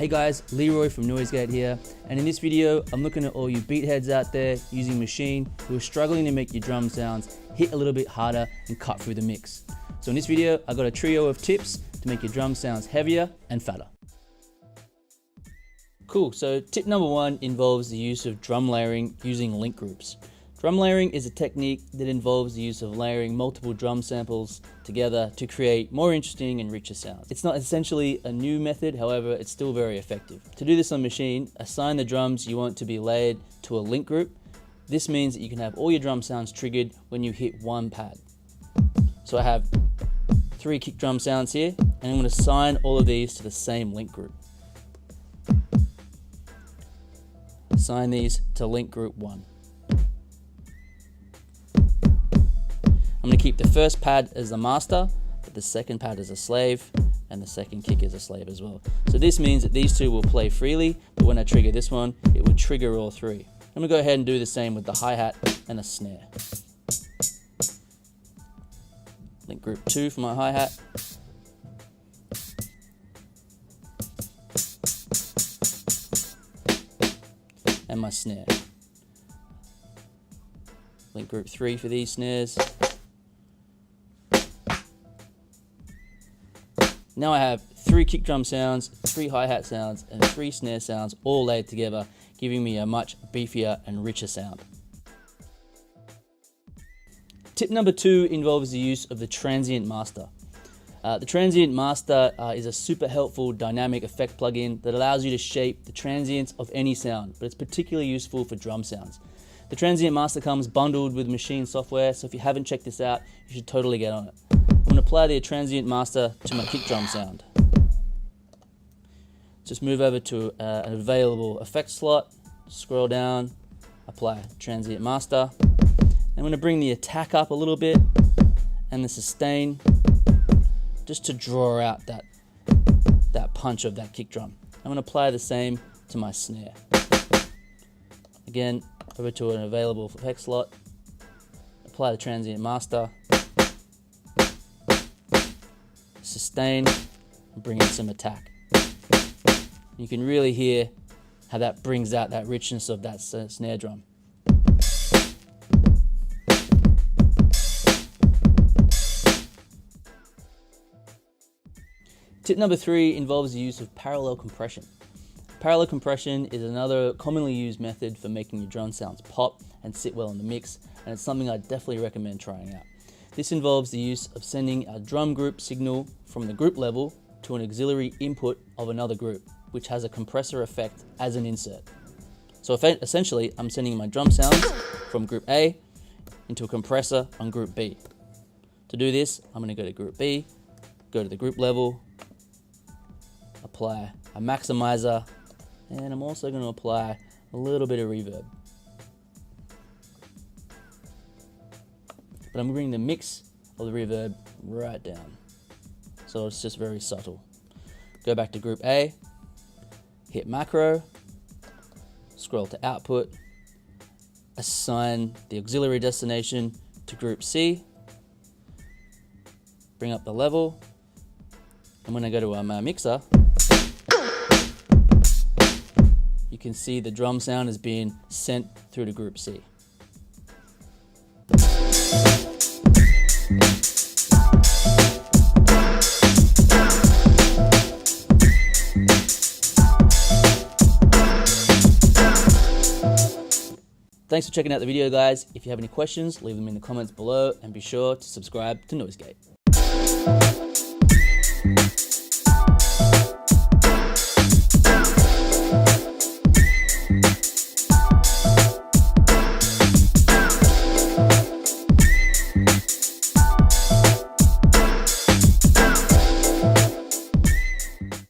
Hey guys, Leroy from NoiseGate here, and in this video I'm looking at all you beat heads out there using Maschine who are struggling to make your drum sounds hit a little bit harder and cut through the mix. So in this video I got a trio of tips to make your drum sounds heavier and fatter. Cool, so tip number one involves the use of drum layering using link groups. Drum layering is a technique that involves the use of layering multiple drum samples together to create more interesting and richer sounds. It's not essentially a new method, however, it's still very effective. To do this on Maschine, assign the drums you want to be layered to a link group. This means that you can have all your drum sounds triggered when you hit one pad. So I have 3 kick drum sounds here, and I'm going to assign all of these to the same link group. Assign these to link group 1. I'm going to keep the first pad as the master, but the second pad as a slave, and the second kick as a slave as well. So this means that these two will play freely, but when I trigger this one, it would trigger all 3. I'm going to go ahead and do the same with the hi-hat and the snare. Link group 2 for my hi-hat. And my snare. Link group 3 for these snares. Now I have 3 kick drum sounds, 3 hi-hat sounds, and 3 snare sounds all laid together, giving me a much beefier and richer sound. Tip number 2 involves the use of the Transient Master. The Transient Master is a super helpful dynamic effect plugin that allows you to shape the transients of any sound, but it's particularly useful for drum sounds. The Transient Master comes bundled with Maschine software, so if you haven't checked this out, you should totally get on it. I'm going to apply the Transient Master to my kick drum sound. Just move over to an available effect slot, scroll down, apply Transient Master. I'm going to bring the attack up a little bit and the sustain just to draw out that punch of that kick drum. I'm going to apply the same to my snare. Again, over to an available effect slot, apply the Transient Master, sustain, and bring in some attack. You can really hear how that brings out that richness of that snare drum. Tip number 3 involves the use of parallel compression. Parallel compression is another commonly used method for making your drum sounds pop and sit well in the mix, and it's something I definitely recommend trying out. This involves the use of sending a drum group signal from the group level to an auxiliary input of another group, which has a compressor effect as an insert. So essentially, I'm sending my drum sounds from group A into a compressor on group B. To do this, I'm going to go to group B, go to the group level, apply a maximizer, and I'm also going to apply a little bit of reverb. But I'm bringing the mix of the reverb right down, so it's just very subtle. Go back to group A, hit macro, scroll to output, assign the auxiliary destination to group C, bring up the level, and when I go to my mixer, you can see the drum sound is being sent through to group C. Thanks for checking out the video, guys. If you have any questions, leave them in the comments below, and be sure to subscribe to NoiseGate.